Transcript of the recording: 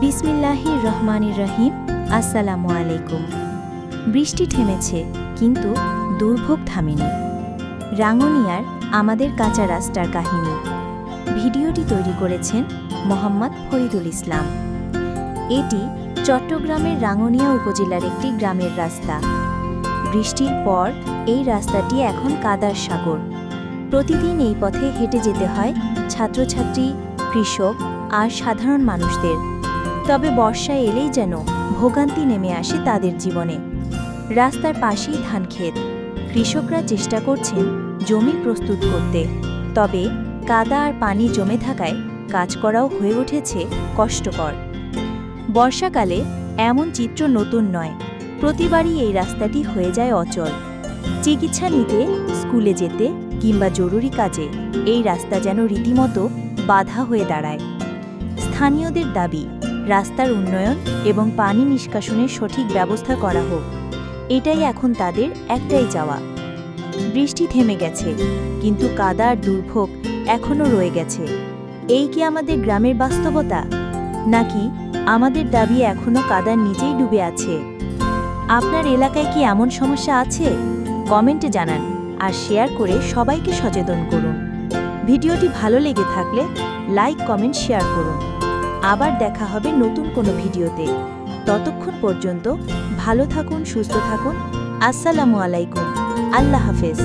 বিসমিল্লাহির রহমানির রহিম। আসসালামু আলাইকুম। বৃষ্টি থেমেছে, কিন্তু দুর্ভোগ থামেনি। রাঙ্গুনিয়ার আমাদের কাঁচা রাস্তার কাহিনী। ভিডিওটি তৈরি করেছেন মোহাম্মদ ফরিদুল ইসলাম। এটি চট্টগ্রামের রাঙ্গুনিয়া উপজেলার একটি গ্রামের রাস্তা। বৃষ্টির পর এই রাস্তাটি এখন কাদার সাগর। প্রতিদিন এই পথে হেঁটে যেতে হয় ছাত্রছাত্রী, কৃষক আর সাধারণ মানুষদের। তবে বর্ষা এলেই যেন ভোগান্তি নেমে আসে তাদের জীবনে। রাস্তার পাশেই ধানক্ষেত। কৃষকরা চেষ্টা করছেন জমি প্রস্তুত করতে, তবে কাদা আর পানি জমে থাকায় কাজ করাও হয়ে উঠেছে কষ্টকর। বর্ষাকালে এমন চিত্র নতুন নয়। প্রতিবারই এই রাস্তাটি হয়ে যায় অচল। চিকিৎসা নিতে, স্কুলে যেতে কিংবা জরুরি কাজে এই রাস্তা যেন রীতিমতো বাধা হয়ে দাঁড়ায়। স্থানীয়দের দাবি, রাস্তার উন্নয়ন এবং পানি নিষ্কাশনের সঠিক ব্যবস্থা করা হোক। এটাই এখন তাদের একটাই চাওয়া। বৃষ্টি থেমে গেছে, কিন্তু কাদা আর দুর্ভোগ এখনও রয়ে গেছে। এই কি আমাদের গ্রামের বাস্তবতা, নাকি আমাদের দাবি এখনও কাদার নিচেই ডুবে আছে? আপনার এলাকায় কি এমন সমস্যা আছে? কমেন্টে জানান আর শেয়ার করে সবাইকে সচেতন করুন। ভিডিওটি ভালো লেগে থাকলে লাইক, কমেন্ট, শেয়ার করুন। আবার দেখা হবে নতুন কোনো ভিডিওতে। ততক্ষণ পর্যন্ত ভালো থাকুন, সুস্থ থাকুন। আসসালামু আলাইকুম। আল্লাহ হাফেজ।